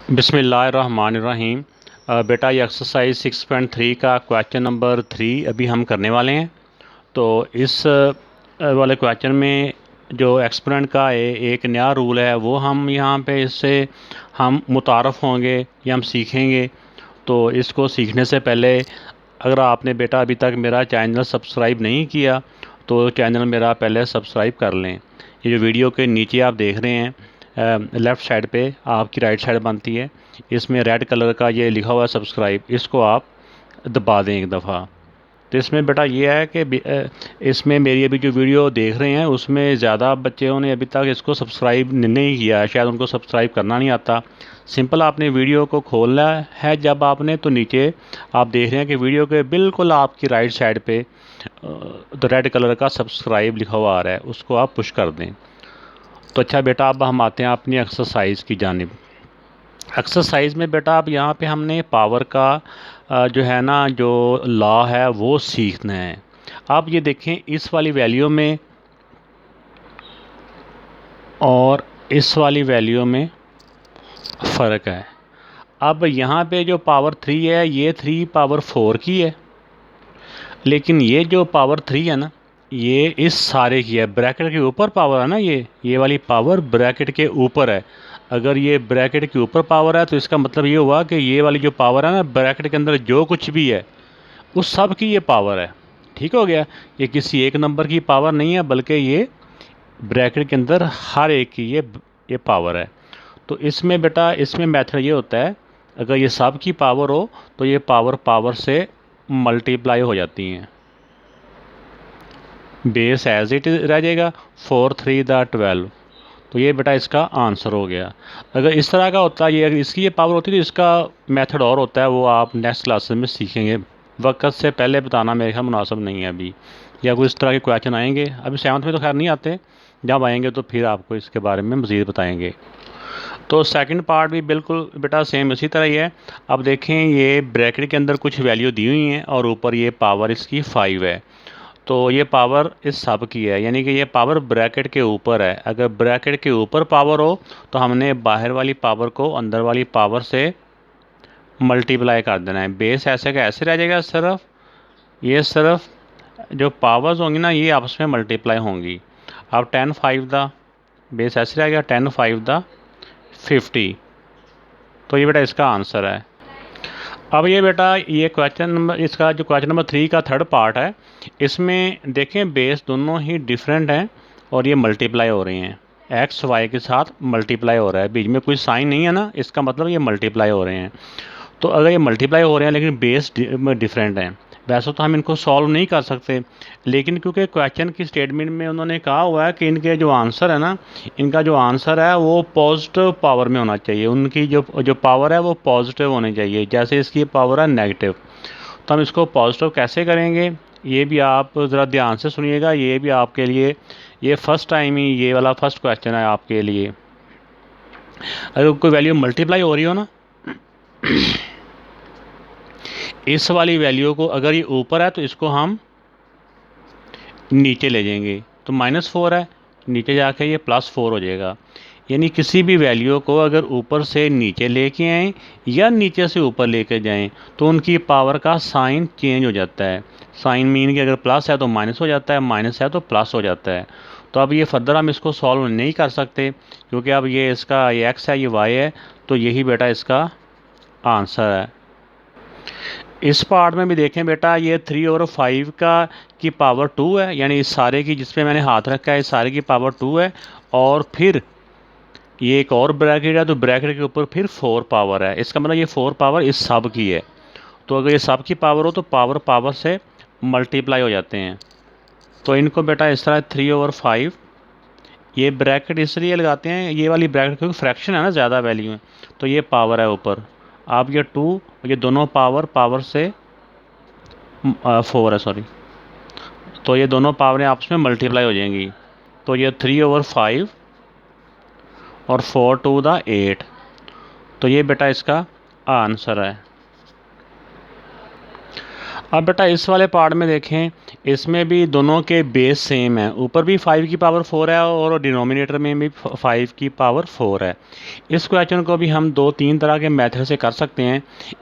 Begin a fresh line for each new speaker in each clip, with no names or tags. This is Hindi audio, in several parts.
बिस्मिल्लाहिर्रहमानिर्रहीम। बेटा ये एक्सरसाइज 6.3 का क्वेश्चन नंबर 3 अभी हम करने वाले हैं। तो इस वाले क्वेश्चन में जो एक्सपोनेंट का एक नया रूल है वो हम यहाँ पे इससे हम मुतारफ़ होंगे या हम सीखेंगे। तो इसको सीखने से पहले अगर आपने बेटा अभी तक मेरा चैनल सब्सक्राइब नहीं किया तो चैनल मेरा पहले सब्सक्राइब कर लें। ये जो वीडियो के नीचे आप देख रहे हैं लेफ़्ट साइड पे आपकी राइट साइड बनती है, इसमें रेड कलर का ये लिखा हुआ है सब्सक्राइब, इसको आप दबा दें एक दफ़ा। तो इसमें बेटा ये है कि इसमें मेरी अभी जो वीडियो देख रहे हैं उसमें ज़्यादा बच्चों ने अभी तक इसको सब्सक्राइब नहीं किया है, शायद उनको सब्सक्राइब करना नहीं आता। सिंपल आपने वीडियो को खोलना है जब आपने, तो नीचे आप देख रहे हैं कि वीडियो के बिल्कुल आपकी राइट साइड पे तो रेड कलर का सब्सक्राइब लिखा हुआ आ रहा है, उसको आप पुश कर दें। तो अच्छा बेटा अब हम आते हैं अपनी एक्सरसाइज की जानिब। एक्सरसाइज में बेटा अब यहाँ पे हमने पावर का जो है ना जो लॉ है वो सीखना है। आप ये देखें इस वाली वैल्यू में और इस वाली वैल्यू में फ़र्क है। अब यहाँ पे जो पावर 3 है ये 3 पावर 4 की है, लेकिन ये जो पावर 3 है ना ये इस सारे की है, ब्रैकेट के ऊपर पावर है ना, ये वाली पावर ब्रैकेट के ऊपर है। अगर ये ब्रैकेट के ऊपर पावर है तो इसका मतलब ये हुआ कि ये वाली जो पावर है ना ब्रैकेट के अंदर जो कुछ भी है उस सब की ये पावर है। ठीक हो गया, ये किसी एक नंबर की पावर नहीं है बल्कि ये ब्रैकेट के अंदर हर एक की ये पावर है। तो इसमें बेटा इसमें मेथड ये होता है, अगर ये सब की पावर हो तो ये पावर पावर से मल्टीप्लाई हो जाती हैं, बेस एज इट रह जाएगा 4 3 द 12। तो ये बेटा इसका आंसर हो गया। अगर इस तरह का होता है, ये अगर इसकी ये पावर होती तो इसका मेथड और होता है, वो आप नेक्स्ट क्लासेस में सीखेंगे। वक्त से पहले बताना मेरे ख्याल मुनासिब नहीं है अभी, या कोई इस तरह के क्वेश्चन आएंगे अभी 7th में तो खैर नहीं आते, जब आएंगे तो फिर आपको इसके बारे में मज़ीद बताएंगे। तो सेकंड पार्ट भी बिल्कुल बेटा सेम इसी तरह ही है। अब देखें ये ब्रैकेट के अंदर कुछ वैल्यू दी हुई हैं और ऊपर ये पावर इसकी 5 है। तो ये पावर इस सब की है, यानी कि ये पावर ब्रैकेट के ऊपर है। अगर ब्रैकेट के ऊपर पावर हो तो हमने बाहर वाली पावर को अंदर वाली पावर से मल्टीप्लाई कर देना है। बेस ऐसे का ऐसे रह जाएगा, सिर्फ जो पावर्स होंगी ना ये आपस में मल्टीप्लाई होंगी। अब 10 5 द बेस ऐसे रह गया 10 5 द 50। तो ये बेटा इसका आंसर है। अब ये बेटा ये क्वेश्चन नंबर, इसका जो क्वेश्चन नंबर 3 का थर्ड पार्ट है, इसमें देखें बेस दोनों ही डिफरेंट हैं और ये मल्टीप्लाई हो रही हैं, एक्स वाई के साथ मल्टीप्लाई हो रहा है, बीच में कोई साइन नहीं है ना, इसका मतलब ये मल्टीप्लाई हो रहे हैं। तो अगर ये मल्टीप्लाई हो रहे हैं लेकिन बेस डिफरेंट हैं, वैसे तो हम इनको सॉल्व नहीं कर सकते, लेकिन क्योंकि क्वेश्चन की स्टेटमेंट में उन्होंने कहा हुआ है कि इनके जो आंसर है ना, इनका जो आंसर है वो पॉजिटिव पावर में होना चाहिए, उनकी जो पावर है वो पॉजिटिव होनी चाहिए। जैसे इसकी पावर है नेगेटिव, तो हम इसको पॉजिटिव कैसे करेंगे ये भी आप ज़रा ध्यान से सुनिएगा। ये भी आपके लिए ये फर्स्ट टाइम ही ये वाला फर्स्ट क्वेश्चन है आपके लिए। अगर कोई वैल्यू मल्टीप्लाई हो रही हो ना इस वाली वैल्यू को, अगर ये ऊपर है तो इसको हम नीचे ले जाएंगे, तो -4 है, नीचे जाके ये +4 हो जाएगा। यानी किसी भी वैल्यू को अगर ऊपर से नीचे लेके आएँ या नीचे से ऊपर लेके जाएं तो उनकी पावर का साइन चेंज हो जाता है। साइन मीन कि अगर प्लस है तो माइनस हो जाता है, माइनस है तो प्लस हो जाता है। तो अब ये फर्दर हम इसको सॉल्व नहीं कर सकते क्योंकि अब ये इसका ये एक्स है ये वाई है, तो यही बेटा इसका आंसर है। इस पार्ट में भी देखें बेटा ये 3 और 5 का की पावर 2 है, यानी इस सारे की जिस पे मैंने हाथ रखा है इस सारे की पावर 2 है, और फिर ये एक और ब्रैकेट है तो ब्रैकेट के ऊपर फिर 4 पावर है। इसका मतलब ये 4 पावर इस सब की है। तो अगर ये सब की पावर हो तो पावर पावर से मल्टीप्लाई हो जाते हैं। तो इनको बेटा इस तरह 3 और 5 ये ब्रैकेट इसलिए लगाते हैं, ये वाली ब्रैकेट क्योंकि फ्रैक्शन है ना, ज़्यादा वैल्यू है, तो ये पावर है ऊपर। अब ये 2 ये दोनों पावर से 4 है सॉरी, तो ये दोनों पावरें आपस में मल्टीप्लाई हो जाएंगी। तो ये 3 और 5 और 4 2 द 8, तो ये बेटा इसका आंसर है। अब बेटा इस वाले पार्ट में देखें, इसमें भी दोनों के बेस सेम है, ऊपर भी 5 की पावर 4 है और डिनोमिनेटर में भी 5 की पावर 4 है। इस क्वेश्चन को भी हम 2-3 तरह के मेथड से कर सकते हैं।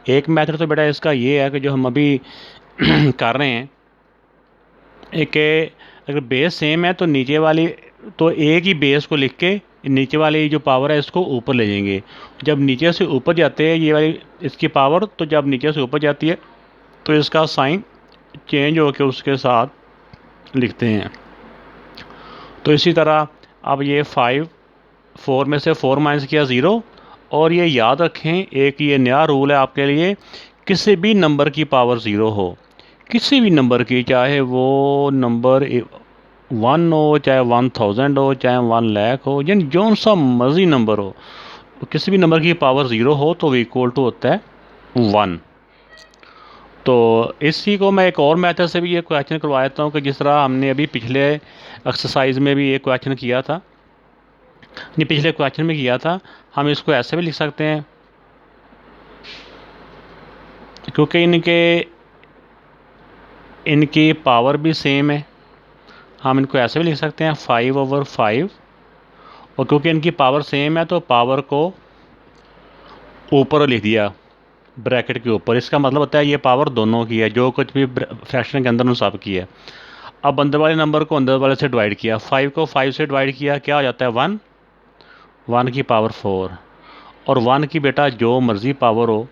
एक मेथड तो बेटा इसका ये है कि जो हम अभी कर रहे हैं, एक अगर बेस सेम है तो नीचे वाली तो एक ही बेस को लिख के नीचे वाली जो पावर है इसको ऊपर ले जाएंगे। जब नीचे से ऊपर जाते हैं ये वाली इसकी पावर, तो जब नीचे से ऊपर जाती है तो इसका साइन चेंज होकर उसके साथ लिखते हैं। तो इसी तरह अब ये 4 में से 4 माइनस किया 0। और ये याद रखें, एक ये नया रूल है आपके लिए, किसी भी नंबर की पावर 0 हो, किसी भी नंबर की, चाहे वो नंबर 1 हो, चाहे 1000 हो, चाहे 1 लाख हो, यानी जो सा मर्जी नंबर हो, किसी भी नंबर की पावर 0 हो तो वो इक्वल टू होता है 1। तो इसी को मैं एक और मेथड से भी ये क्वेश्चन करवा देता हूँ कि जिस तरह हमने अभी पिछले एक्सरसाइज में भी ये क्वेश्चन किया था, नहीं पिछले क्वेश्चन में किया था, हम इसको ऐसे भी लिख सकते हैं क्योंकि इनकी पावर भी सेम है। हम इनको ऐसे भी लिख सकते हैं 5/5, और क्योंकि इनकी पावर सेम है तो पावर को ऊपर लिख दिया ब्रैकेट के ऊपर। इसका मतलब होता है ये पावर दोनों की है, जो कुछ भी फ्रैक्शन के अंदर उन सब की है। अब अंदर वाले नंबर को अंदर वाले से डिवाइड किया, 5 को 5 से डिवाइड किया, क्या हो जाता है 1, 1 की पावर 4। और 1 की बेटा जो मर्ज़ी पावर हो,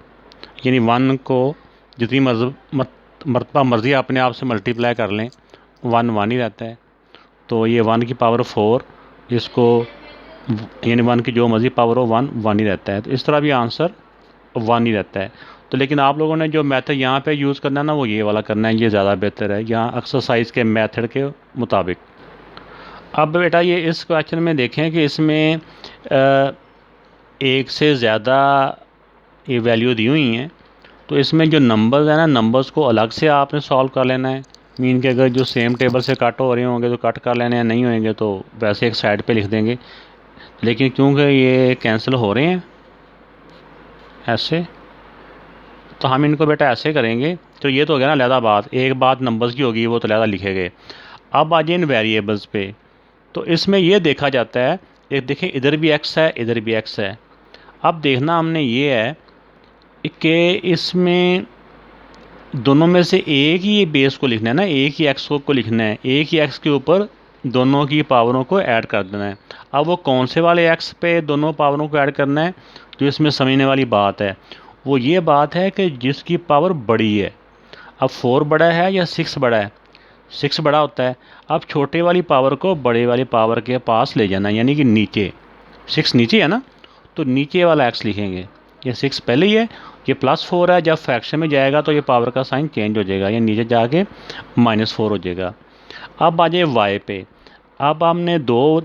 यानी 1 को जितनी मरतबा मर्ज़ी अपने आप से मल्टीप्लाई कर लें, 1 1 ही रहता है। तो ये 1 की पावर 4, इसको यानी 1 की जो मर्ज़ी पावर हो 1 1 ही रहता है। तो इस तरह भी आंसर 1 ही रहता है। तो लेकिन आप लोगों ने जो मेथड यहाँ पे यूज़ करना है ना, वो ये वाला करना है, ये ज़्यादा बेहतर है यहाँ एक्सरसाइज के मेथड के मुताबिक। अब बेटा ये इस क्वेश्चन में देखें कि इसमें एक से ज़्यादा ये वैल्यू दी हुई हैं, तो इसमें जो नंबर्स हैं ना, नंबर्स को अलग से आपने सॉल्व कर लेना है। मीन के अगर जो सेम टेबल से कट हो रहे होंगे तो कट कर लेने हैं, नहीं होंगे तो वैसे एक साइड पे लिख देंगे। लेकिन क्योंकि ये कैंसिल हो रहे हैं ऐसे, तो हम इनको बेटा ऐसे करेंगे। तो ये तो हो गया ना अलहदा बात, एक बात नंबर्स की होगी, वो तो अलहदा लिखे गए। अब आ जाए इन वेरिएबल्स पे। तो इसमें ये देखा जाता है, एक देखें इधर भी एक्स है, इधर भी एक्स है। अब देखना हमने ये है कि इसमें दोनों में से एक ही बेस को लिखना है ना, एक ही एक्स को लिखना है, एक ही एक्स के ऊपर दोनों की पावरों को ऐड कर देना है। अब वो कौन से वाले एक्स पे दोनों पावरों को ऐड करना है, तो इसमें समझने वाली बात है वो ये बात है कि जिसकी पावर बड़ी है। अब 4 बड़ा है या 6 बड़ा है, 6 बड़ा होता है। अब छोटे वाली पावर को बड़े वाली पावर के पास ले जाना, यानी कि नीचे, 6 नीचे है ना, तो नीचे वाला एक्स लिखेंगे। ये 6 पहले ही है, ये +4 है, जब फ्रैक्शन में जाएगा तो ये पावर का साइन चेंज हो जाएगा, ये नीचे जाके -4 हो जाएगा। अब आ जाए वाई पे। अब हमने दो,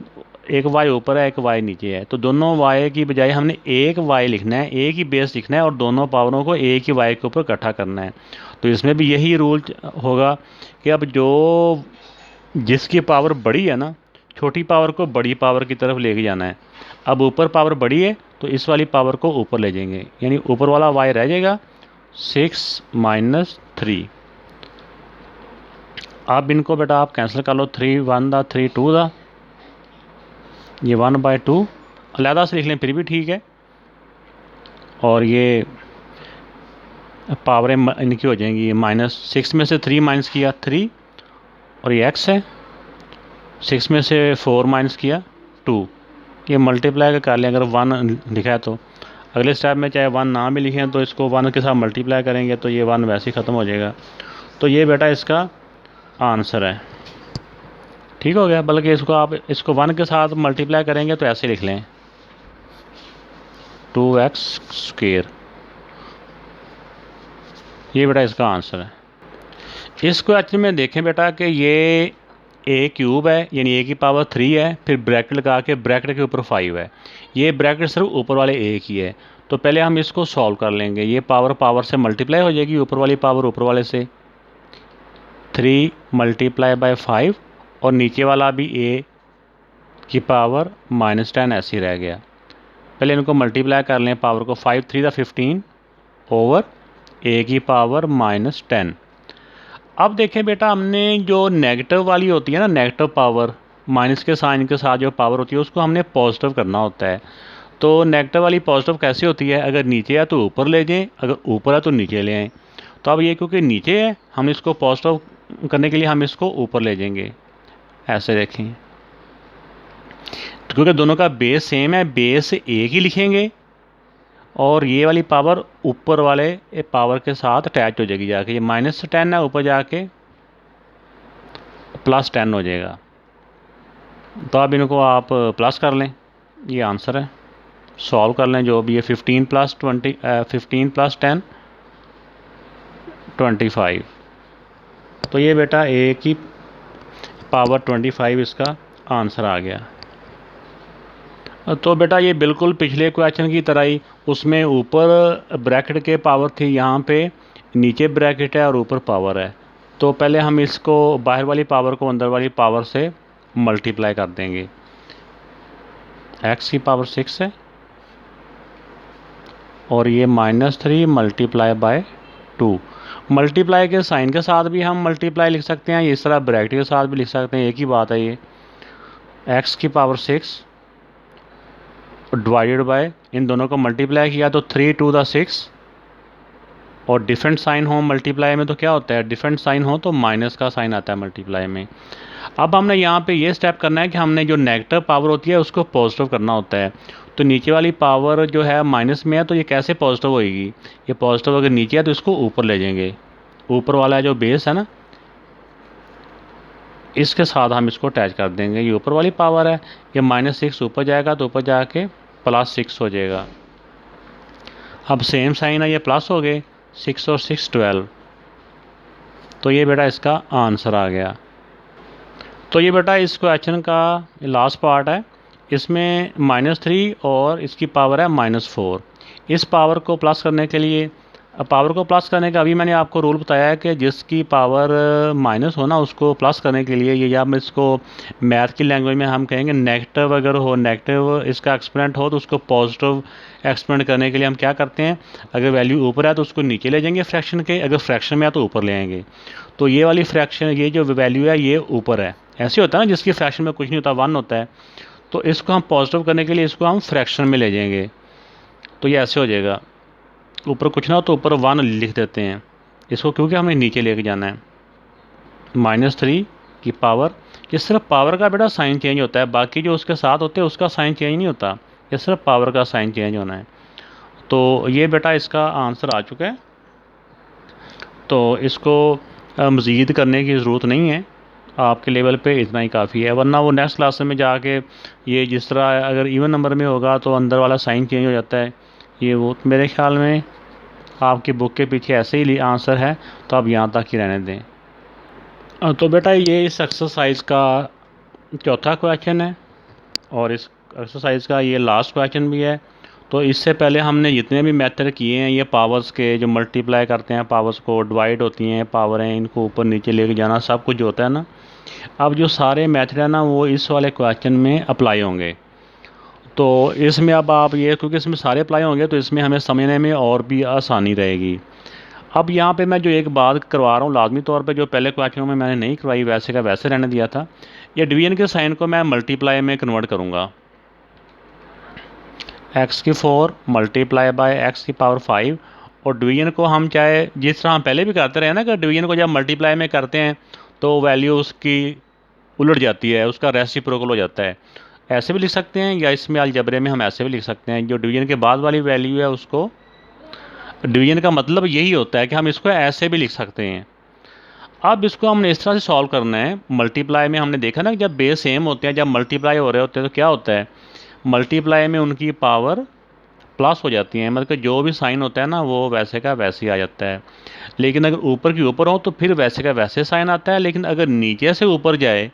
एक वाई ऊपर है, एक वाई नीचे है, तो दोनों वाई की बजाय हमने एक वाई लिखना है, एक ही बेस लिखना है और दोनों पावरों को एक ही वाई के ऊपर इकट्ठा करना है। तो इसमें भी यही रूल होगा कि अब जो जिसकी पावर बड़ी है ना, छोटी पावर को बड़ी पावर की तरफ लेके जाना है। अब ऊपर पावर बड़ी है तो इस वाली पावर को ऊपर ले जाएंगे, यानी ऊपर वाला वाई रह जाएगा 6 - 3। अब इनको बेटा आप कैंसिल कर लो, 3 1 दा 3 2 दा, ये 1/2 अलहदा से लिख लें फिर भी ठीक है। और ये पावरें इनकी हो जाएंगी, -6 में से 3 माइनस किया 3, और ये एक्स है, 6 में से 4 माइनस किया 2, ये मल्टीप्लाई कर लें। अगर 1 लिखा है तो अगले स्टेप में चाहे 1 ना भी लिखें तो इसको 1 के साथ मल्टीप्लाई करेंगे तो ये 1 वैसे ही ख़त्म हो जाएगा। तो ये बेटा इसका आंसर है, ठीक हो गया। बल्कि इसको आप इसको 1 के साथ मल्टीप्लाई करेंगे तो ऐसे लिख लें 2x²। ये बेटा इसका आंसर है। इस क्वेश्चन में देखें बेटा कि ये a³ है, यानी a की पावर 3 है, फिर ब्रैकेट लगा के ब्रैकेट के ऊपर 5 है। ये ब्रैकेट सिर्फ ऊपर वाले a की है, तो पहले हम इसको सॉल्व कर लेंगे। ये पावर से मल्टीप्लाई हो जाएगी, ऊपर वाली पावर ऊपर वाले से, 3 × 5, और नीचे वाला भी a की पावर -10 ऐसे ही रह गया। पहले इनको मल्टीप्लाई कर लें, पावर को 5 3 × 15 ओवर a की पावर -10। अब देखें बेटा, हमने जो नेगेटिव वाली होती है ना, नेगेटिव पावर, माइनस के साइन के साथ जो पावर होती है उसको हमने पॉजिटिव करना होता है। तो नेगेटिव वाली पॉजिटिव कैसे होती है, अगर नीचे है तो ऊपर ले जाएं, अगर ऊपर है तो नीचे ले आएँ। तो अब ये क्योंकि नीचे है, हम इसको पॉजिटिव करने के लिए हम इसको ऊपर ले जाएंगे, ऐसे देखें। तो क्योंकि दोनों का बेस सेम है, बेस एक ही लिखेंगे और ये वाली पावर ऊपर वाले पावर के साथ अटैच हो जाएगी जाके। ये -10 है, ऊपर जाके +10 हो जाएगा। तो अब इनको आप प्लस कर लें, ये आंसर है। सॉल्व कर लें जो भी है, 15 + 20 15 + 10 25। तो ये बेटा ए की पावर 25 इसका आंसर आ गया। तो बेटा ये बिल्कुल पिछले क्वेश्चन की तरह ही, उसमें ऊपर ब्रैकेट के पावर थी, यहाँ पे नीचे ब्रैकेट है और ऊपर पावर है। तो पहले हम इसको बाहर वाली पावर को अंदर वाली पावर से मल्टीप्लाई कर देंगे। x की पावर 6 है और ये -3 × 2। मल्टीप्लाई के साइन के साथ भी हम मल्टीप्लाई लिख सकते हैं, इस तरह ब्रैकेट के साथ भी लिख सकते हैं, एक ही बात है ये। x की पावर 6 डिवाइडेड बाय, इन दोनों को मल्टीप्लाई किया तो 3 × 2 = 6, और डिफरेंट साइन हो मल्टीप्लाई में तो क्या होता है, डिफरेंट साइन हो तो माइनस का साइन आता है मल्टीप्लाई में। अब हमने यहाँ पे ये स्टेप करना है कि हमने जो नेगेटिव पावर होती है उसको पॉजिटिव करना होता है। तो नीचे वाली पावर जो है माइनस में है, तो ये कैसे पॉजिटिव होएगी, ये पॉजिटिव अगर नीचे है तो इसको ऊपर ले जाएंगे। ऊपर वाला जो बेस है ना, इसके साथ हम इसको अटैच कर देंगे। ये ऊपर वाली पावर है, ये -6 ऊपर जाएगा तो ऊपर जाके +6 हो जाएगा। अब सेम साइन है, ये प्लस हो गए, 6 और 6 12। तो ये बेटा इसका आंसर आ गया। तो ये बेटा इस क्वेश्चन का लास्ट पार्ट है, इसमें -3 और इसकी पावर है -4। इस पावर को प्लस करने के लिए, पावर को प्लस करने का अभी मैंने आपको रूल बताया है कि जिसकी पावर माइनस हो ना उसको प्लस करने के लिए, ये या हम इसको मैथ की लैंग्वेज में हम कहेंगे नेगेटिव, अगर हो नेगेटिव इसका एक्सपोनेंट हो तो उसको पॉजिटिव एक्सपोनेंट करने के लिए हम क्या करते हैं, अगर वैल्यू ऊपर है तो उसको नीचे ले जाएंगे फ्रैक्शन के, अगर फ्रैक्शन में है तो ऊपर ले आएंगे। तो ये वाली फ्रैक्शन, ये जो वैल्यू है ये ऊपर है, ऐसे होता है ना जिसकी फ्रैक्शन में कुछ नहीं होता, 1 होता है, तो इसको हम पॉजिटिव करने के लिए इसको हम फ्रैक्शन में ले जाएंगे। तो ये ऐसे हो जाएगा, ऊपर कुछ ना हो तो ऊपर 1 लिख देते हैं इसको, क्योंकि हमें नीचे लेके जाना है। -3 की पावर, ये सिर्फ पावर का बेटा साइन चेंज होता है, बाकी जो उसके साथ होते हैं उसका साइन चेंज नहीं होता, ये सिर्फ पावर का साइन चेंज होना है। तो ये बेटा इसका आंसर आ चुका है। तो इसको मज़ीद करने की ज़रूरत नहीं है, आपके लेवल पे इतना ही काफ़ी है, वरना वो नेक्स्ट क्लास में जाके ये जिस तरह अगर इवन नंबर में होगा तो अंदर वाला साइन चेंज हो जाता है, ये वो मेरे ख्याल में आपकी बुक के पीछे ऐसे ही आंसर है, तो आप यहाँ तक ही रहने दें। तो बेटा ये इस एक्सरसाइज का चौथा क्वेश्चन है और इस एक्सरसाइज का ये लास्ट क्वेश्चन भी है। तो इससे पहले हमने जितने भी मेथड किए हैं, ये पावर्स के जो मल्टीप्लाई करते हैं, पावर्स को डिवाइड होती हैं पावर हैं, इनको ऊपर नीचे लेके जाना, सब कुछ जो होता है ना, अब जो सारे मेथड है ना वो इस वाले क्वेश्चन में अप्लाई होंगे। तो इसमें अब आप ये, क्योंकि इसमें सारे अप्लाई होंगे तो इसमें हमें समझने में और भी आसानी रहेगी। अब यहाँ पे मैं जो एक बात करवा रहा हूँ लाजमी तौर पे, जो पहले क्वेश्चनों में मैंने नहीं करवाई, वैसे का वैसे रहने दिया था, ये डिवीजन के साइन को मैं मल्टीप्लाई में कन्वर्ट करूँगा। x की 4 × x की पावर 5, और डिवीजन को हम चाहे जिस तरह हम पहले भी करते रहे ना, कि डिवीजन को जब मल्टीप्लाई में करते हैं तो वैल्यू उसकी उलट जाती है, उसका रेसिप्रोकल हो जाता है, ऐसे भी लिख सकते हैं, या इसमें अलजबरे में हम ऐसे भी लिख सकते हैं, जो डिवीजन के बाद वाली वैल्यू है उसको, डिवीजन का मतलब यही होता है कि हम इसको ऐसे भी लिख सकते हैं। अब इसको हमने इस तरह से सॉल्व करना है। मल्टीप्लाई में हमने देखा ना कि जब बेस सेम होते हैं, जब मल्टीप्लाई हो रहे होते हैं तो क्या होता है, मल्टीप्लाई में उनकी पावर प्लस हो जाती है, मतलब जो भी साइन होता है ना वो वैसे का वैसे ही आ जाता है। लेकिन अगर ऊपर की ऊपर हो तो फिर वैसे का वैसे साइन आता है, लेकिन अगर नीचे से ऊपर जाए,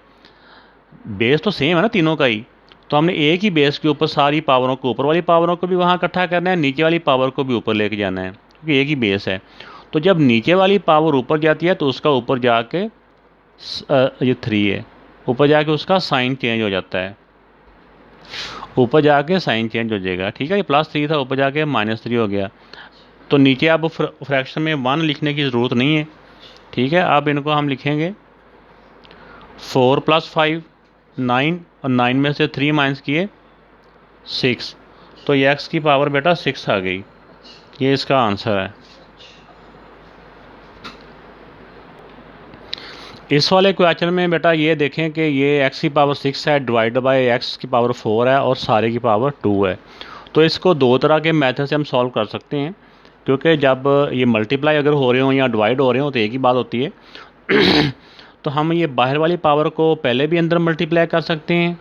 बेस तो सेम है ना तीनों का ही, तो हमने एक ही बेस के ऊपर सारी पावरों को, ऊपर वाली पावरों को भी वहाँ इकट्ठा करना है, नीचे वाली पावर को भी ऊपर लेके जाना है, क्योंकि एक ही बेस है। तो जब नीचे वाली पावर ऊपर जाती है तो उसका ऊपर जाके ये 3 है, ऊपर जाके उसका साइन चेंज हो जाता है, ऊपर जाके साइन चेंज हो जाएगा, ठीक है। ये +3 था, ऊपर जाके -3 हो गया। तो नीचे अब फ्रैक्शन में 1 लिखने की ज़रूरत नहीं है, ठीक है, अब इनको हम लिखेंगे 4 + 5 9, और 9 में से 3 माइनस किए 6, तो ये x की पावर बेटा 6 आ गई। ये इसका आंसर है। इस वाले क्वेश्चन में बेटा ये देखें कि ये x की पावर 6 है, डिवाइड बाय x की पावर 4 है, और सारे की पावर 2 है। तो इसको दो तरह के मेथड से हम सॉल्व कर सकते हैं, क्योंकि जब ये मल्टीप्लाई अगर हो रहे हो या डिवाइड हो रहे हो तो एक ही बात होती है। तो हम ये बाहर वाली पावर को पहले भी अंदर मल्टीप्लाई कर सकते हैं,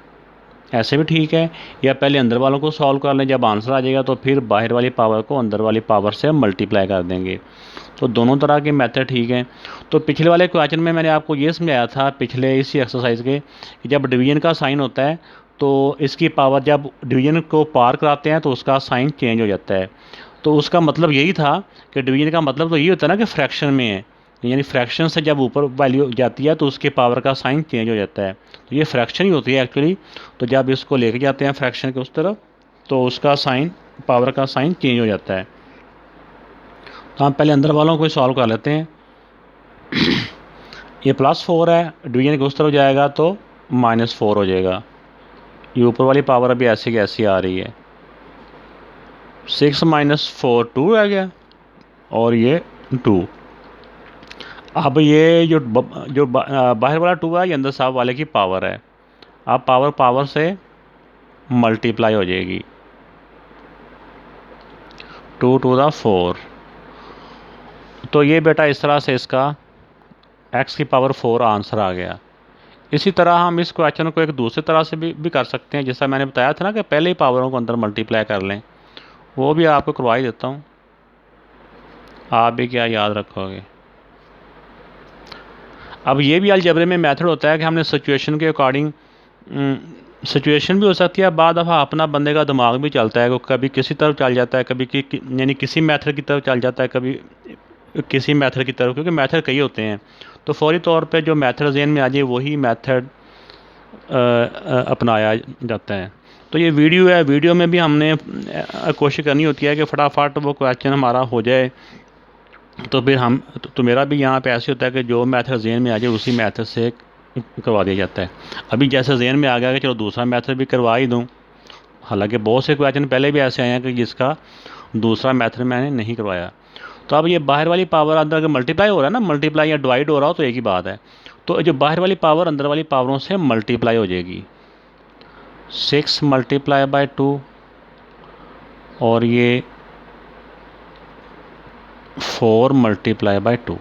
ऐसे भी ठीक है, या पहले अंदर वालों को सॉल्व कर लें, जब आंसर आ जाएगा तो फिर बाहर वाली पावर को अंदर वाली पावर से मल्टीप्लाई कर देंगे। तो दोनों तरह के मेथड ठीक हैं। तो पिछले वाले क्वेश्चन में मैंने आपको ये समझाया था, पिछले इसी एक्सरसाइज के, कि जब डिवीजन का साइन होता है तो इसकी पावर, जब डिवीजन को पार कराते हैं तो उसका साइन चेंज हो जाता है। तो उसका मतलब यही था कि डिवीजन का मतलब तो यही होता है ना कि फ्रैक्शन में है, यानी फ्रैक्शन से जब ऊपर वैल्यू जाती है तो उसके पावर का साइन चेंज हो जाता है। तो ये फ्रैक्शन ही होती है एक्चुअली। तो जब इसको लेके जाते हैं फ्रैक्शन के उस तरफ तो उसका साइन, पावर का साइन चेंज हो जाता है। तो हम पहले अंदर वालों को सॉल्व कर लेते हैं। ये +4 है, डिवीजन के उस तरफ जाएगा तो -4 हो जाएगा। ये ऊपर वाली पावर अभी ऐसी की ऐसी आ रही है। 6 - 4 2 रह गया, और ये 2। अब ये जो बाहर वाला 2 है, ये अंदर साहब वाले की पावर है। अब पावर पावर से मल्टीप्लाई हो जाएगी, 2 × 4। तो ये बेटा इस तरह से इसका x की पावर 4 आंसर आ गया। इसी तरह हम इस क्वेश्चन को एक दूसरी तरह से भी कर सकते हैं, जैसा मैंने बताया था ना कि पहले ही पावरों को अंदर मल्टीप्लाई कर लें। वो भी आपको करवा ही देता हूँ, आप भी क्या याद रखोगे। अब ये भी अलजेब्रे में मेथड होता है कि हमने सिचुएशन के अकॉर्डिंग, सिचुएशन भी हो सकती है, बाद दफ़ा अपना बंदे का दिमाग भी चलता है, वो कभी किसी तरफ चल जाता है, कभी यानी किसी मेथड की तरफ चल जाता है, कभी किसी मेथड की तरफ, क्योंकि मेथड कई होते हैं। तो फौरी तौर पे जो मेथड ज़हन में आ जाए वही मेथड अपनाया जाता है। तो ये वीडियो है, वीडियो में भी हमने कोशिश करनी होती है कि फटाफट वो क्वेश्चन हमारा हो जाए। तो फिर हम तो मेरा भी यहाँ पे ऐसे होता है कि जो मेथड ज़हन में आ जाए उसी मेथड से करवा दिया जाता है। अभी जैसे ज़हन में आ गया कि चलो दूसरा मेथड भी करवा ही दूँ, हालांकि बहुत से क्वेश्चन पहले भी ऐसे आए हैं कि जिसका दूसरा मेथड मैंने नहीं करवाया। तो अब ये बाहर वाली पावर अंदर अगर मल्टीप्लाई हो रहा है ना, मल्टीप्लाई या डिवाइड हो रहा हो तो एक ही बात है। तो जो बाहर वाली पावर अंदर वाली पावरों से मल्टीप्लाई हो जाएगी, 6 × 2, और ये 4 × 2,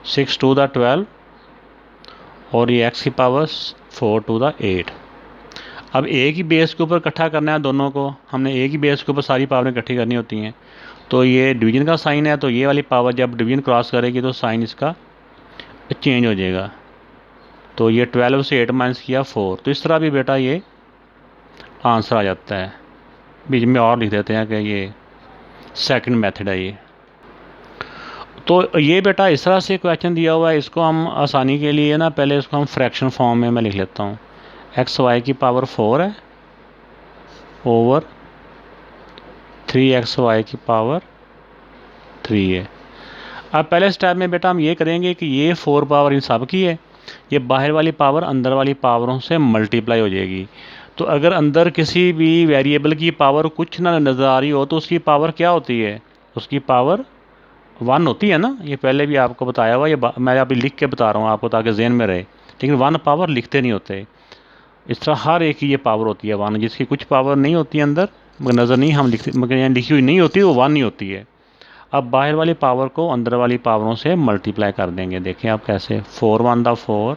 6 × 2 = 12, और ये x की पावर 4 × 8। अब एक ही बेस के ऊपर इकट्ठा करना है दोनों को, हमने एक ही बेस के ऊपर सारी पावरें इकट्ठी करनी होती हैं। तो ये डिवीजन का साइन है, तो ये वाली पावर जब डिवीजन क्रॉस करेगी तो साइन इसका चेंज हो जाएगा। तो ये 12 से 8 माइनस किया 4, तो इस तरह भी बेटा ये आंसर आ जाता है। बीच में और लिख देते हैं कि ये सेकंड मेथड है ये। तो ये बेटा इस तरह से क्वेश्चन दिया हुआ है, इसको हम आसानी के लिए ना पहले इसको हम फ्रैक्शन फॉर्म में मैं लिख लेता हूँ। xy की पावर 4 है ओवर 3xy की पावर 3 है। अब पहले स्टेप में बेटा हम ये करेंगे कि ये 4 पावर इन सब की है, ये बाहर वाली पावर अंदर वाली पावरों से मल्टीप्लाई हो जाएगी। तो अगर अंदर किसी भी वेरिएबल की पावर कुछ ना नज़र आ रही हो तो उसकी पावर क्या होती है, उसकी पावर 1 होती है ना। ये पहले भी आपको बताया हुआ, ये मैं अभी लिख के बता रहा हूँ आपको ताकि जहन में रहे, लेकिन 1 पावर लिखते नहीं होते। इस तरह हर एक की ये पावर होती है 1, जिसकी कुछ पावर नहीं होती है अंदर, नज़र नहीं हम लिखी हुई नहीं होती, वो 1 नहीं होती है। अब बाहर वाली पावर को अंदर वाली पावरों से मल्टीप्लाई कर देंगे। देखें आप कैसे, 4 × 1 = 4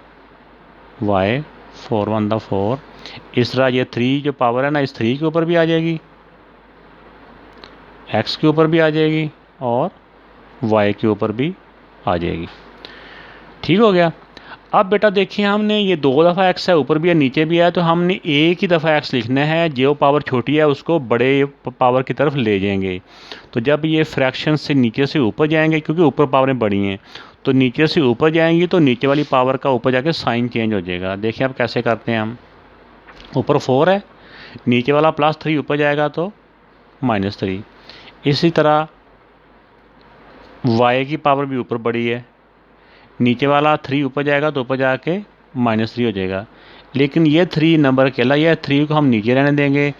y, 4 × 1 = 4। इस तरह ये 3 जो पावर है ना, इस 3 के ऊपर भी आ जाएगी, x के ऊपर भी आ जाएगी, और y के ऊपर भी आ जाएगी। ठीक हो गया। अब बेटा देखिए, हमने ये 2 दफ़ा x है, ऊपर भी है नीचे भी है, तो हमने एक ही दफ़ा x लिखना है, जो पावर छोटी है उसको बड़े पावर की तरफ ले जाएंगे। तो जब ये फ्रैक्शन से नीचे से ऊपर जाएंगे, क्योंकि ऊपर पावरें बड़ी हैं, तो नीचे से ऊपर जाएंगी तो नीचे वाली पावर का ऊपर जाके साइन चेंज हो जाएगा। देखिए आप कैसे करते हैं, हम ऊपर 4 है, नीचे वाला +3 ऊपर जाएगा तो -3। इसी तरह वाई की पावर भी ऊपर बढ़ी है, नीचे वाला 3 ऊपर जाएगा तो ऊपर जाके -3 हो जाएगा। लेकिन ये 3 नंबर अकेला, यह 3 को हम नीचे रहने देंगे।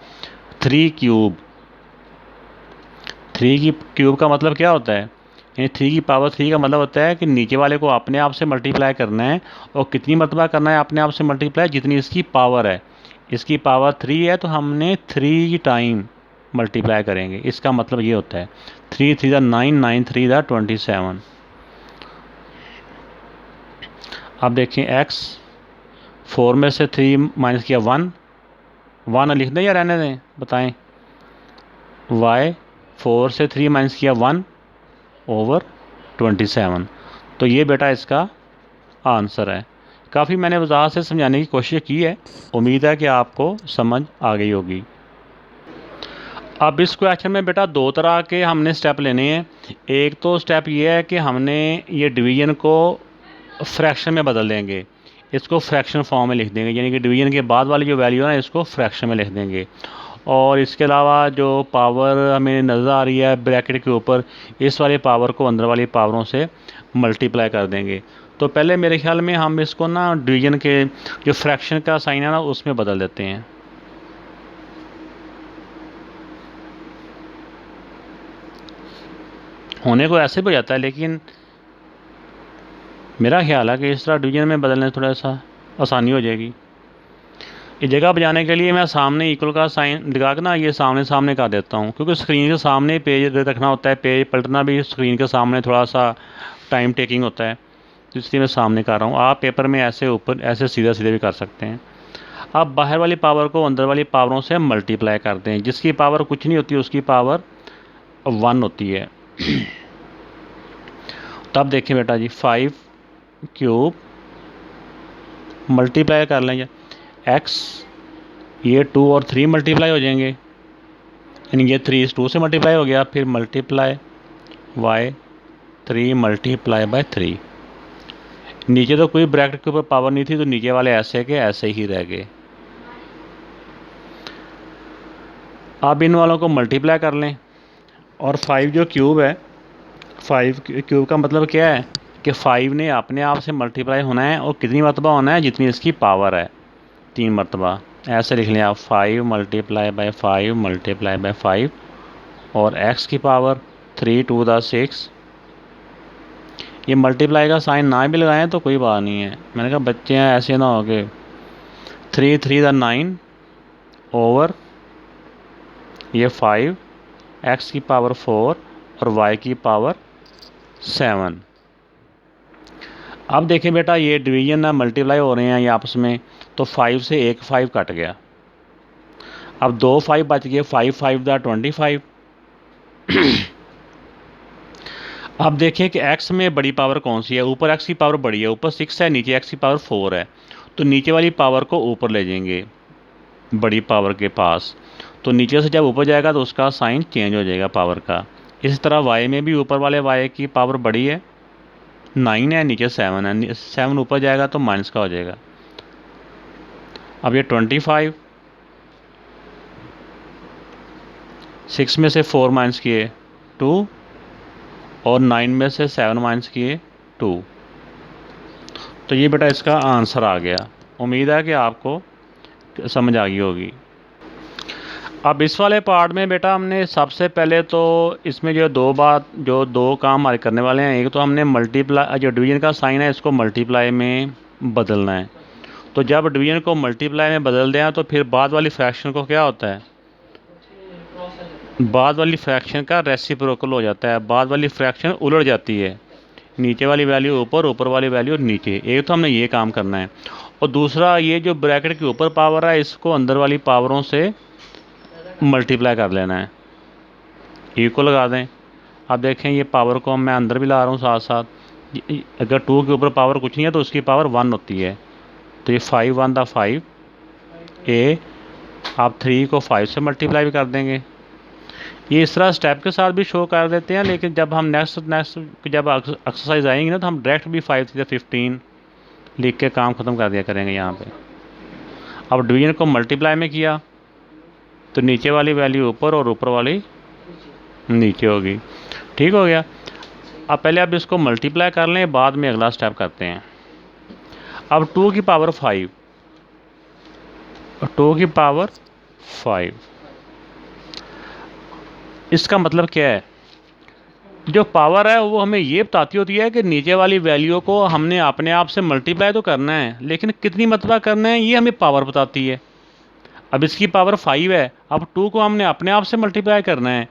3 क्यूब, 3 की क्यूब का मतलब क्या होता है, यानी 3 की पावर 3 का मतलब होता है कि नीचे वाले को अपने आप से मल्टीप्लाई करना है, और कितनी मरतबा करना है अपने आप से मल्टीप्लाई, जितनी इसकी पावर है। इसकी पावर 3 है तो हमने 3 टाइम मल्टीप्लाई करेंगे, इसका मतलब ये होता है। 3 3 9, 9 3 27। अब देखें x, 4 में से 3 माइनस किया 1, 1 लिख दें या रहने दें, बताएं। y, 4 से 3 माइनस किया 1 ओवर 27। तो ये बेटा इसका आंसर है। काफ़ी मैंने वजाहत से समझाने की कोशिश की है, उम्मीद है कि आपको समझ आ गई होगी। अब इस क्वेश्चन में बेटा दो तरह के हमने स्टेप लेने हैं। एक तो स्टेप ये है कि हमने ये डिवीज़न को फ्रैक्शन में बदल देंगे, इसको फ्रैक्शन फॉर्म में लिख देंगे, यानी कि डिवीज़न के बाद वाली जो वैल्यू है ना इसको फ्रैक्शन में लिख देंगे। और इसके अलावा जो पावर हमें नज़र आ रही है ब्रैकेट के ऊपर, इस वाली पावर को अंदर वाली पावरों से मल्टीप्लाई कर देंगे। तो पहले मेरे ख्याल में हम इसको ना डिवीज़न के जो फ्रैक्शन का साइन है ना उसमें बदल देते हैं। होने को ऐसे भी हो जाता है, लेकिन मेरा ख्याल है कि इस तरह डिवीज़न में बदलने थोड़ा सा आसानी हो जाएगी। ये जगह बजाने के लिए मैं सामने इक्वल का साइन लगा के ना ये सामने सामने कर देता हूँ, क्योंकि स्क्रीन के सामने पेज रखना होता है, पेज पलटना भी स्क्रीन के सामने थोड़ा सा टाइम टेकिंग होता है, तो इसलिए मैं सामने कर रहा हूँ। आप पेपर में ऐसे ऊपर ऐसे सीधा सीधे भी कर सकते हैं। अब बाहर वाली पावर को अंदर वाली पावरों से मल्टीप्लाई करते हैं, जिसकी पावर कुछ नहीं होती उसकी पावर 1 होती है। तब देखिए बेटा जी, 5 क्यूब मल्टीप्लाई कर लेंगे x, ये 2 और 3 मल्टीप्लाई हो जाएंगे, यानी ये 3 इस 2 से मल्टीप्लाई हो गया, फिर मल्टीप्लाई y 3 मल्टीप्लाई बाय 3। नीचे तो कोई ब्रैकेट के ऊपर पावर नहीं थी, तो नीचे वाले ऐसे के ऐसे ही रह गए। अब इन वालों को मल्टीप्लाई कर लें, और 5 जो क्यूब है, 5 क्यूब का मतलब क्या है कि 5 ने अपने आप से मल्टीप्लाई होना है, और कितनी मरतबा होना है, जितनी इसकी पावर है, 3 मरतबा। ऐसे लिख लें आप, 5 मल्टीप्लाई बाय 5 मल्टीप्लाई बाय 5, और x की पावर 3 टू द 6। ये मल्टीप्लाई का साइन ना भी लगाएं तो कोई बात नहीं है, मैंने कहा बच्चे हैं ऐसे ना हो के। 3 3 द 9 ओवर ये 5, x की पावर 4 और y की पावर 7। अब देखें बेटा, ये डिवीज़न ना मल्टीप्लाई हो रहे हैं ये आपस में, तो 5 से एक 5 कट गया, अब 2 5 बच गए, 5 5 द 25। अब देखिए कि x में बड़ी पावर कौन सी है, ऊपर x की पावर बड़ी है, ऊपर 6 है, नीचे x की पावर 4 है, तो नीचे वाली पावर को ऊपर ले जाएंगे बड़ी पावर के पास, तो नीचे से जब ऊपर जाएगा तो उसका साइन चेंज हो जाएगा पावर का। इसी तरह y में भी ऊपर वाले y की पावर बड़ी है, 9 है, नीचे 7 है, 7 ऊपर जाएगा तो माइनस का हो जाएगा। अब ये 25, 6 में से 4 माइनस किए 2, और 9 में से 7 माइनस किए 2। तो ये बेटा इसका आंसर आ गया। उम्मीद है कि आपको समझ आ गई होगी। अब इस वाले पार्ट में बेटा हमने सबसे पहले तो इसमें जो दो काम हमारे करने वाले हैं, एक तो हमने मल्टीप्लाई, जो डिवीज़न का साइन है इसको मल्टीप्लाई में बदलना है। तो जब डिवीज़न को मल्टीप्लाई में बदल दें तो फिर बाद वाली फ्रैक्शन को क्या होता है, बाद वाली फ्रैक्शन का रेसिप्रोकल हो जाता है, बाद वाली फ्रैक्शन उलट जाती है, नीचे वाली वैल्यू ऊपर, ऊपर वाली वैल्यू नीचे। एक तो हमने ये काम करना है, और दूसरा ये जो ब्रैकेट के ऊपर पावर है इसको अंदर वाली पावरों से मल्टीप्लाई कर लेना है, इक्वल लगा दें। अब देखें ये पावर को मैं अंदर भी ला रहा हूँ साथ साथ, अगर 2 के ऊपर पावर कुछ नहीं है तो उसकी पावर 1 होती है, तो ये 5 1 द 5 ए। आप 3 को 5 से मल्टीप्लाई भी कर देंगे। ये इस तरह स्टेप के साथ भी शो कर देते हैं, लेकिन जब हम नेक्स्ट जब एक्सरसाइज आएंगे ना तो हम डायरेक्ट भी 5 से 15 लिख के काम ख़त्म कर दिया करेंगे यहाँ पे। अब डिवीज़न को मल्टीप्लाई में किया तो नीचे वाली वैल्यू ऊपर और ऊपर वाली नीचे होगी, ठीक हो गया। अब पहले अब इसको मल्टीप्लाई कर लें, बाद में अगला स्टेप करते हैं। अब 2 की पावर 5, 2 की पावर 5, इसका मतलब क्या है? जो पावर है वो हमें ये बताती होती है कि नीचे वाली वैल्यू को हमने अपने आप से मल्टीप्लाई तो करना है, लेकिन कितनी मरतबा करना है ये हमें पावर बताती है। अब इसकी पावर 5 है, अब 2 को हमने अपने आप से मल्टीप्लाई करना है,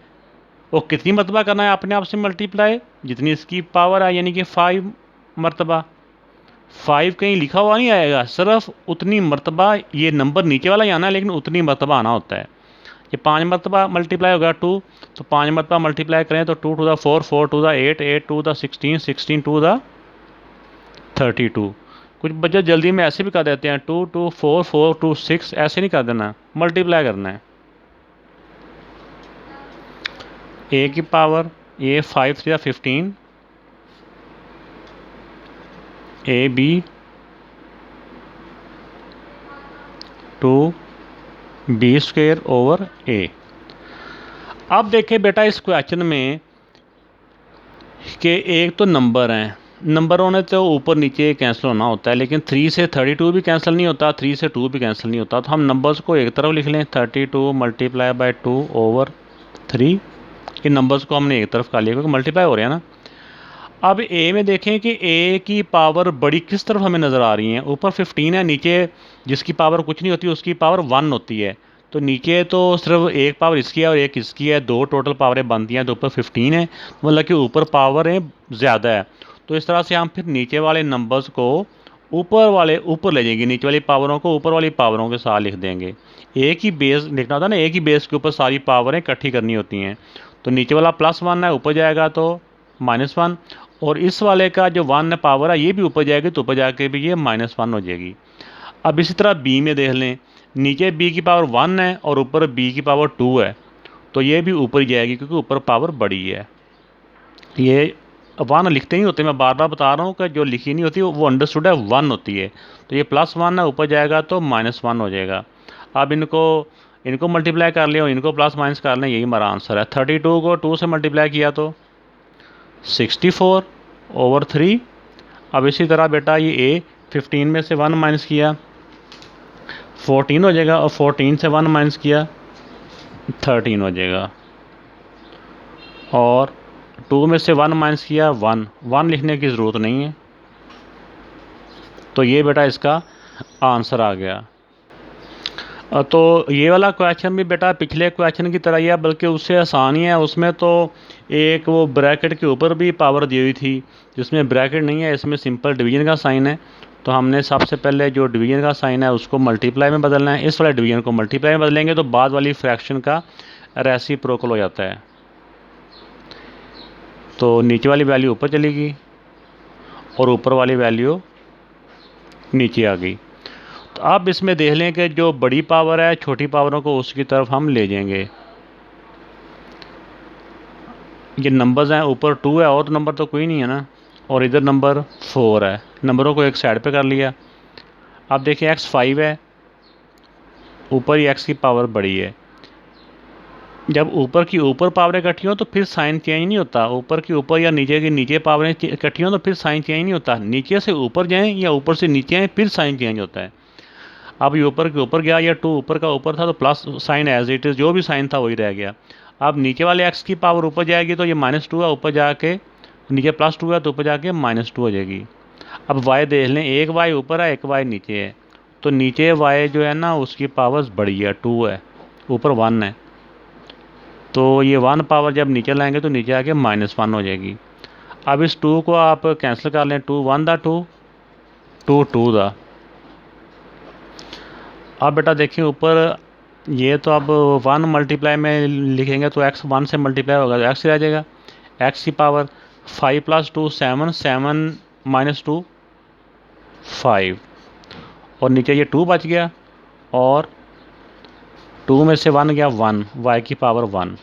वो कितनी मरतबा करना है अपने आप से मल्टीप्लाई? जितनी इसकी पावर है, यानी कि 5 मरतबा। 5 कहीं लिखा हुआ नहीं आएगा, सिर्फ उतनी मरतबा ये नंबर नीचे वाला ही आना है, लेकिन उतनी मरतबा आना होता है। ये 5 मरतबा मल्टीप्लाई होगा 2, तो 5 मरतबा मल्टीप्लाई करें तो 2 to the 4, 4 to the 8, 8 to the 16, 16 to the 32। कुछ बच्चे जल्दी में ऐसे भी कर देते हैं 2 टू 4, 4 टू 6, ऐसे नहीं कर देना, मल्टीप्लाई करना है। ए की power A 5 3 15, A B 2 B square over A. अब देखें बेटा इस क्वेश्चन में कि एक तो नंबर हैं, नंबर होने तो ऊपर नीचे कैंसिल होना होता है, लेकिन 3 से 32 भी कैंसिल नहीं होता, 3 से 2 भी कैंसिल नहीं होता। तो हम नंबर्स को एक तरफ लिख लें, 32 multiply by 2 over 3। In numbers को हमने एक तरफ कर लिया क्योंकि मल्टीप्लाई हो रहे हैं ना। अब ए में देखें कि ए की पावर बड़ी किस तरफ हमें नज़र आ रही है। ऊपर 15 है, नीचे जिसकी पावर कुछ नहीं होती उसकी पावर 1 होती है। तो नीचे तो सिर्फ एक पावर इसकी है और एक इसकी है, 2 टोटल पावरें बनती हैं, तो ऊपर 15 है, मतलब कि ऊपर पावरें ज़्यादा है। तो इस तरह से हम फिर नीचे वाले नंबर्स को ऊपर ले जाएंगे, नीचे वाली पावरों को ऊपर वाली पावरों के साथ लिख देंगे। एक ही बेस लिखना होता है ना, एक ही बेस के ऊपर सारी पावरें इकट्ठी करनी होती हैं। तो नीचे वाला +1 है, ऊपर जाएगा तो -1, और इस वाले का जो 1 है पावर है ये भी ऊपर जाएगी, तो ऊपर जाके भी ये -1 हो जाएगी। अब इसी तरह बी में देख लें, नीचे बी की पावर 1 है और ऊपर बी की पावर 2 है, तो ये भी ऊपर ही जाएगी क्योंकि ऊपर पावर बड़ी है। ये 1 लिखते नहीं होते, मैं बार बार बता रहा हूँ कि जो लिखी नहीं होती वो अंडरस्टूड है 1 होती है। तो ये +1 है, ऊपर जाएगा तो -1 हो जाएगा। अब इनको मल्टीप्लाई कर लिया और इनको प्लस माइनस कर लें, यही हमारा आंसर है। 32 को 2 से मल्टीप्लाई किया तो 64 ओवर 3। अब इसी तरह बेटा ये ए 15 में से 1 माइनस किया 14 हो जाएगा, और 14 से 1 माइनस किया 13 हो जाएगा, और 2 में से 1 माइनस किया 1 लिखने की ज़रूरत नहीं है। तो ये बेटा इसका आंसर आ गया। तो ये वाला क्वेश्चन भी बेटा पिछले क्वेश्चन की तरह ही है, बल्कि उससे आसान ही है। उसमें तो एक वो ब्रैकेट के ऊपर भी पावर दी हुई थी, जिसमें ब्रैकेट नहीं है, इसमें सिंपल डिवीज़न का साइन है। तो हमने सबसे पहले जो डिवीज़न का साइन है उसको मल्टीप्लाई में बदलना है, इस वाले डिवीज़न को मल्टीप्लाई में बदलेंगे तो बाद वाली फ्रैक्शन का रेसिप्रोकल हो जाता है। तो नीचे वाली वैल्यू ऊपर चलेगी और ऊपर वाली वैल्यू नीचे आ गई। तो अब इसमें देख लें कि जो बड़ी पावर है छोटी पावरों को उसकी तरफ हम ले जाएंगे। ये नंबर्स हैं, ऊपर 2 है और नंबर तो कोई नहीं है ना, और इधर नंबर 4 है, नंबरों को एक साइड पे कर लिया। अब देखिए x 5 है, ऊपर ही x की पावर बड़ी है। जब ऊपर की ऊपर पावरें इकट्ठी हों तो फिर साइन चेंज नहीं होता, ऊपर की ऊपर या नीचे की नीचे पावरें इकट्ठी हों तो फिर साइन चेंज नहीं होता। नीचे से ऊपर जाएँ या ऊपर से नीचे आएँ फिर साइन चेंज होता है। अब ये ऊपर के ऊपर गया, या 2 ऊपर का ऊपर था तो plus sign as it is, जो भी साइन था वही रह गया। अब नीचे वाले x की पावर ऊपर जाएगी तो ये -2 है, ऊपर जाके नीचे +2 है तो ऊपर जाके -2 हो जाएगी। अब y देख लें, एक y ऊपर है एक y नीचे है, तो नीचे y जो है ना उसकी पावर्स बड़ी है, 2 है, ऊपर 1 है। तो ये 1 पावर जब नीचे लाएंगे तो नीचे आके -1 हो जाएगी। अब इस 2 को आप कैंसिल कर लें, 2 1 दा 2, 2 2 दा। अब बेटा देखिए ऊपर ये तो अब 1 मल्टीप्लाई में लिखेंगे तो x 1 से मल्टीप्लाई होगा तो x रह जाएगा। x की पावर 5 + 2 7, 7 - 2 5, और नीचे ये 2 बच गया, और 2 में से 1 गया 1, y की पावर 1।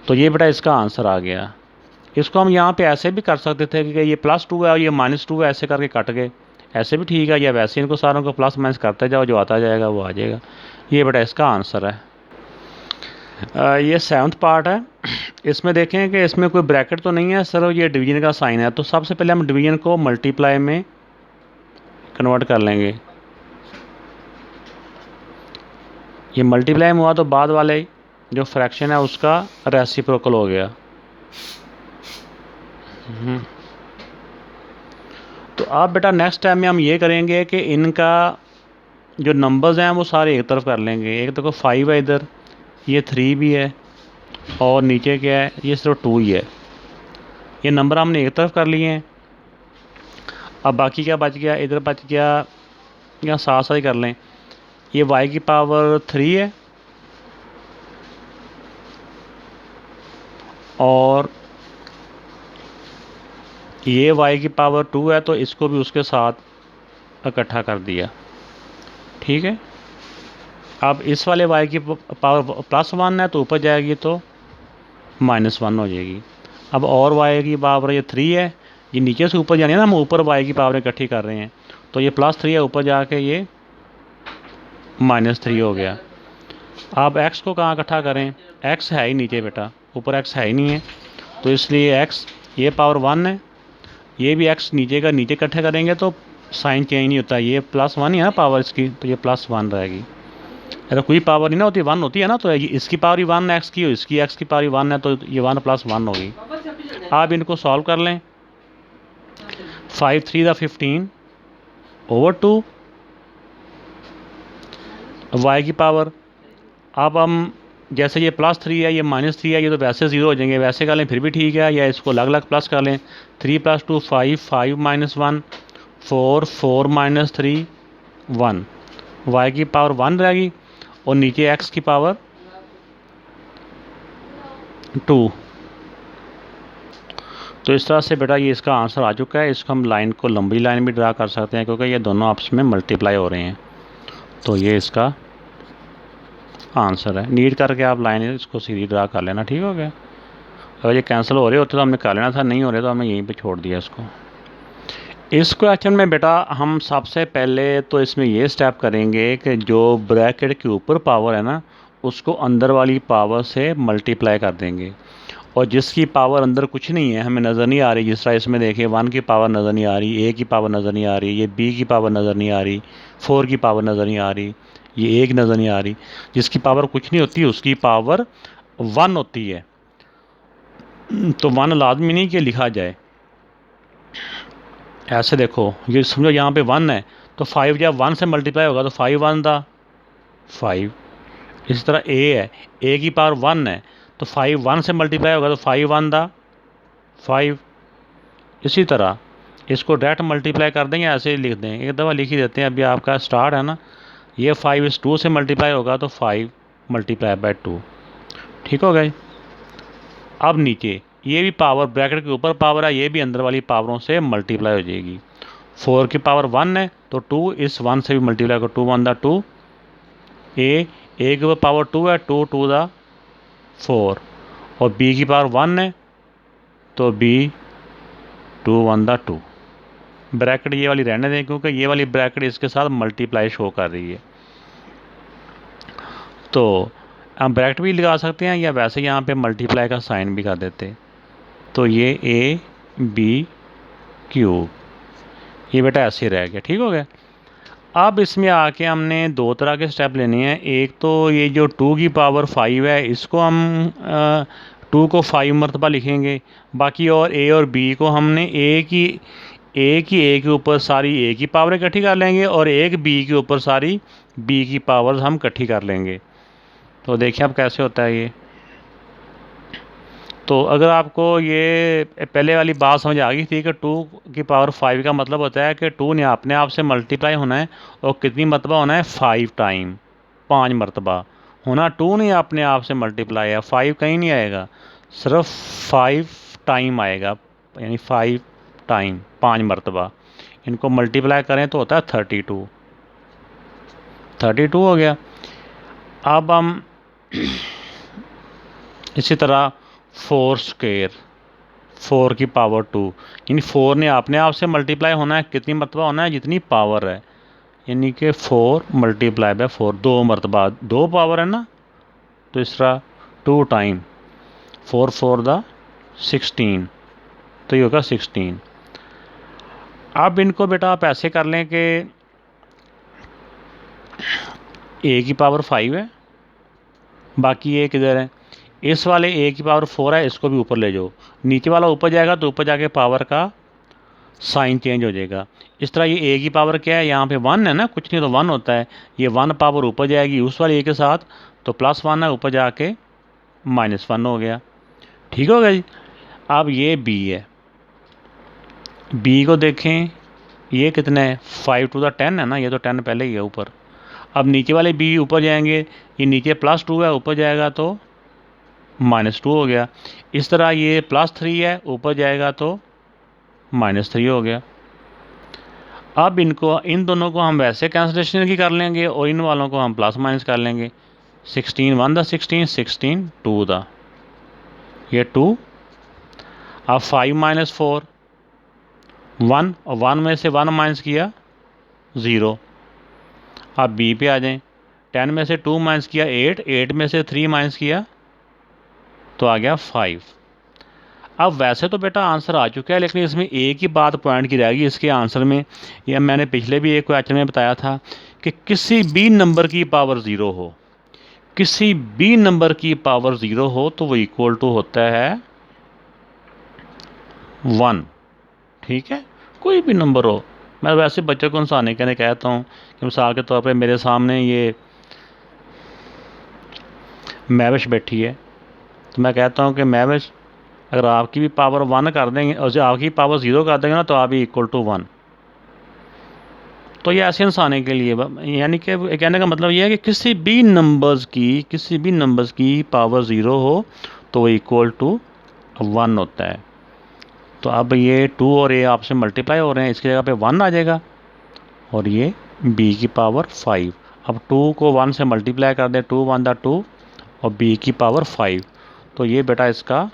तो ये बेटा इसका आंसर आ गया। इसको हम यहाँ पे ऐसे भी कर सकते थे कि ये +2 है और ये -2 है, ऐसे करके कट गए, ऐसे भी ठीक है, या वैसे इनको सारों को प्लस माइनस करते जाओ, जो आता जाएगा वो आ जाएगा। ये बेटा इसका आंसर है। ये 7th पार्ट है। इसमें देखें कि इसमें कोई ब्रैकेट तो नहीं है, सिर्फ ये डिवीजन का साइन है। तो सबसे पहले हम डिवीजन को मल्टीप्लाई में कन्वर्ट कर लेंगे। ये मल्टीप्लाई में हुआ तो बाद वाले जो फ्रैक्शन है उसका रेसिप्रोकल हो गया। तो अब बेटा नेक्स्ट टाइम में हम ये करेंगे कि इनका जो नंबर्स हैं वो सारे एक तरफ कर लेंगे। एक देखो 5 है इधर, ये 3 भी है, और नीचे क्या है, ये सिर्फ 2 ही है। ये नंबर हमने एक तरफ कर लिए हैं। अब बाकी क्या बच गया, इधर बच गया, यहाँ साथ साथ ही कर लें। ये y की पावर 3 है और ये y की पावर 2 है, तो इसको भी उसके साथ इकट्ठा कर दिया। ठीक है। अब इस वाले y की पावर +1 है तो ऊपर जाएगी तो -1 हो जाएगी। अब और y की पावर ये 3 है, ये नीचे से ऊपर जानी है ना, हम ऊपर y की पावर इकट्ठी कर रहे हैं। तो ये +3 है, ऊपर जाके ये -3 हो गया। अब x को कहाँ इकट्ठा करें, x है ही नीचे बेटा, ऊपर x है ही नहीं है, तो इसलिए x ये पावर 1 है, ये भी x नीचे का नीचे इकट्ठे करेंगे तो साइन चेंज नहीं होता। ये +1 ही है ना पावर इसकी, तो ये +1 रहेगी। अगर कोई पावर नहीं ना होती, 1 होती है ना, तो इसकी पावर ही 1 x की, इसकी x की पावर ही 1 है, तो ये 1 + 1 होगी। आप इनको सॉल्व कर लें। 5 3 15 ओवर 2 y की पावर। अब हम जैसे ये +3 है, ये -3 है, ये तो वैसे 0 हो जाएंगे, वैसे कर लें फिर भी ठीक है, या इसको अलग अलग प्लस कर लें। 3 + 2 5 5 - 1 4 4 - 3 1, y की पावर 1 रहेगी और नीचे x की पावर 2। तो इस तरह से बेटा ये इसका आंसर आ चुका है। इसको हम लाइन को लंबी लाइन भी ड्रा कर सकते हैं क्योंकि ये दोनों आपस में मल्टीप्लाई हो रहे हैं। तो ये इसका आंसर है। नीट करके आप लाइन इसको सीधी ड्रा कर लेना। ठीक हो गया। अगर ये कैंसिल हो रहे होते तो हमने कर लेना था, नहीं हो रहे तो हमने यहीं पे छोड़ दिया इसको। इस क्वेश्चन में बेटा हम सबसे पहले तो इसमें ये स्टेप करेंगे कि जो ब्रैकेट के ऊपर पावर है ना, उसको अंदर वाली पावर से मल्टीप्लाई कर देंगे, और जिसकी पावर अंदर कुछ नहीं है, हमें नज़र नहीं आ रही, जिस तरह इसमें देखिए 1 की पावर नज़र नहीं आ रही, a की पावर नज़र नहीं आ रही, ये b की पावर नज़र नहीं आ रही, 4 की पावर नज़र नहीं आ रही, ये 1 नज़र नहीं आ रही, जिसकी पावर कुछ नहीं होती उसकी पावर 1 होती है। तो 1 लाजमी नहीं कि लिखा जाए। ऐसे देखो, ये समझो यहाँ पे 1 है तो 5 जब 1 से मल्टीप्लाई होगा तो 5 1 दा 5। इसी तरह a है, a की पावर 1 है तो 5 1 से मल्टीप्लाई होगा तो 5 1 दा 5। इसी तरह इसको डायरेक्ट मल्टीप्लाई कर देंगे, ऐसे ही लिख दें, एक दफ़ा लिख ही देते हैं। अभी आपका स्टार्ट है ना, ये 5 इस 2 से मल्टीप्लाई होगा तो 5 × 2। ठीक हो गया। अब नीचे ये भी पावर ब्रैकेट के ऊपर पावर है, ये भी अंदर वाली पावरों से मल्टीप्लाई हो जाएगी। 4 की पावर 1 है तो 2 इस 1 से भी मल्टीप्लाई होगा, 2 1 दा 2। a के ऊपर पावर 2 है, 2 2 दा 4, और b की पावर 1 है तो b 2 1 दा 2। ब्रैकेट ये वाली रहने दें क्योंकि ये वाली ब्रैकेट इसके साथ मल्टीप्लाई शो कर रही है। तो हम ब्रैकेट भी लगा सकते हैं या वैसे यहाँ पे मल्टीप्लाई का साइन भी कर देते। तो ये a b क्यूब, ये बेटा ऐसे रह गया। ठीक हो गया। अब इसमें आके हमने दो तरह के स्टेप लेने हैं। एक तो ये जो 2 की पावर 5 है, इसको हम 2 को 5 मरतबा लिखेंगे। बाकी और a और b को हमने a के ऊपर सारी a की पावर इकट्ठी कर लेंगे और एक b के ऊपर सारी b की पावर हम इकट्ठी कर लेंगे। तो देखिए अब कैसे होता है ये। तो अगर आपको ये पहले वाली बात समझ आ गई थी कि 2 की पावर 5 का मतलब होता है कि 2 ने अपने आप से मल्टीप्लाई होना है, और कितनी मरतबा होना है, 5 टाइम, 5 मरतबा होना। 2 ने अपने आप से मल्टीप्लाई है, 5 कहीं नहीं आएगा, सिर्फ 5 टाइम आएगा, यानी 5 टाइम 5 मरतबा। इनको मल्टीप्लाई करें तो होता है 32। 32 हो गया। अब हम इसी तरह 4 स्क्वायर, 4 की पावर 2, यानी 4 ने अपने आप से मल्टीप्लाई होना है, कितनी मरतबा होना है, जितनी पावर है, यानी कि 4 × 4 2 मरतबा, 2 पावर है ना, तो इस तरह 2 टाइम 4 4 द 16, तो ये होगा 16। अब इनको बेटा आप ऐसे कर लें कि a की पावर 5 है, बाकी ये किधर है, इस वाले a की पावर 4 है, इसको भी ऊपर ले जाओ, नीचे वाला ऊपर जाएगा तो ऊपर जाके पावर का साइन चेंज हो जाएगा। इस तरह ये a की पावर क्या है, यहाँ पे 1 है ना, कुछ नहीं तो 1 होता है, ये 1 पावर ऊपर जाएगी उस वाले a के साथ, तो +1 है, ऊपर जाके -1 हो गया। ठीक हो गया जी। अब ये b है, b को देखें, ये कितना है, 5 to the 10 है ना, ये तो 10 पहले ही है ऊपर। अब नीचे वाले b ऊपर जाएंगे, ये नीचे +2 है, ऊपर जाएगा तो -2 हो गया। इस तरह ये +3 है, ऊपर जाएगा तो -3 हो गया। अब इनको, इन दोनों को हम वैसे कैंसलेशन की कर लेंगे और इन वालों को हम प्लस माइनस कर लेंगे। 16 1 द 16, 16 2 द, ये 2। अब 5 - 4 1, और 1 में से 1 माइनस किया 0। अब b पे आ जाएं, 10 में से 2 माइनस किया 8, 8 में से 3 माइनस किया तो आ गया 5। अब वैसे तो बेटा आंसर आ चुका है, लेकिन इसमें एक ही बात पॉइंट की रहेगी इसके आंसर में, यह मैंने पिछले भी एक क्वेश्चन में बताया था कि किसी भी नंबर की पावर 0 हो, किसी भी नंबर की पावर 0 हो तो वो इक्वल टू होता है 1। ठीक है, कोई भी नंबर हो। मैं वैसे बच्चों को हंसाने के लिए कहता हूँ कि मिसाल के तौर पे मेरे सामने ये महविश बैठी है, तो मैं कहता हूँ कि महविश, अगर आपकी भी पावर 1 कर देंगे और जो आपकी पावर 0 कर देंगे ना, तो आप भी इक्वल टू 1। तो ये ऐसे हंसाने के लिए, यानी कि कहने का मतलब ये है कि किसी भी नंबर्स की पावर 0 हो तो वो इक्वल टू 1 होता है। तो अब ये 2 और a आपसे मल्टीप्लाई हो रहे हैं, इसकी जगह पे 1 आ जाएगा, और ये b की पावर 5। अब 2 को 1 से मल्टीप्लाई कर दें, 2 1 द 2 और b की पावर 5, तो ये बेटा इसका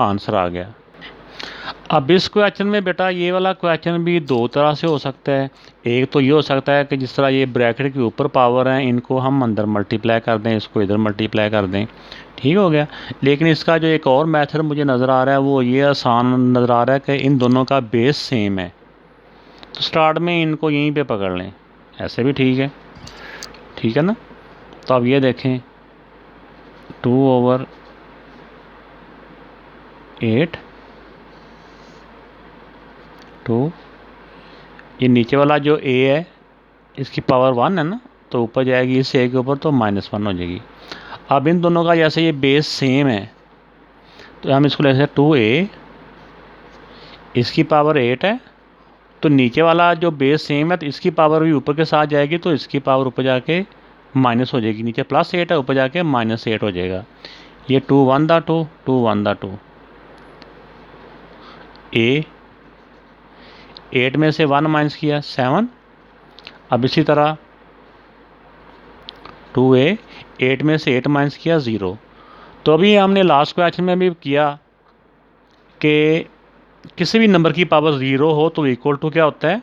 आंसर आ गया। अब इस क्वेश्चन में बेटा ये वाला क्वेश्चन भी दो तरह से हो सकता है। एक तो ये हो सकता है कि जिस तरह ये ब्रैकेट के ऊपर पावर हैं, इनको हम अंदर मल्टीप्लाई कर दें, इसको इधर मल्टीप्लाई कर दें, ठीक हो गया। लेकिन इसका जो एक और मेथड मुझे नज़र आ रहा है वो ये आसान नज़र आ रहा है कि इन दोनों का बेस सेम है, तो स्टार्ट में इनको यहीं पर पकड़ लें, ऐसे भी ठीक है, ठीक है ना। तो अब ये देखें 2/8, ये नीचे वाला जो a है इसकी पावर 1 है ना, तो ऊपर जाएगी इस a के ऊपर, तो -1 हो जाएगी। अब इन दोनों का जैसे ये बेस सेम है तो हम इसको ले सकते हैं 2a, इसकी पावर 8 है, तो नीचे वाला जो बेस सेम है तो इसकी पावर भी ऊपर के साथ जाएगी, तो इसकी पावर ऊपर जाके माइनस हो जाएगी, नीचे +8 है, ऊपर जाके -8 हो जाएगा। ये 2 1 द 2, 2 1 द 2, a 8 में से 1 माइनस किया 7। अब इसी तरह 2a 8 में से 8 माइनस किया 0। तो अभी हमने लास्ट क्वेश्चन में भी किया कि किसी भी नंबर की पावर 0 हो तो इक्वल टू क्या होता है,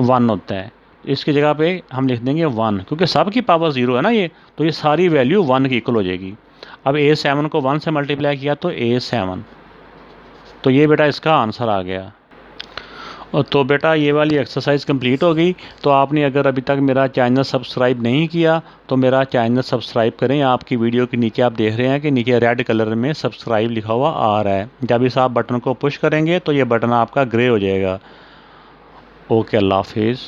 1 होता है। इसकी जगह पे हम लिख देंगे 1, क्योंकि सब की पावर 0 है ना ये, तो ये सारी वैल्यू 1 की इक्वल हो जाएगी। अब a7 को 1 से मल्टीप्लाई किया तो a7, तो ये बेटा इसका आंसर आ गया। और तो बेटा ये वाली एक्सरसाइज कंप्लीट हो गई। तो आपने अगर अभी तक मेरा चैनल सब्सक्राइब नहीं किया तो मेरा चैनल सब्सक्राइब करें। आपकी वीडियो के नीचे आप देख रहे हैं कि नीचे रेड कलर में सब्सक्राइब लिखा हुआ आ रहा है। जब इस आप बटन को पुश करेंगे तो ये बटन आपका ग्रे हो जाएगा। ओके, अल्लाह हाफिज़।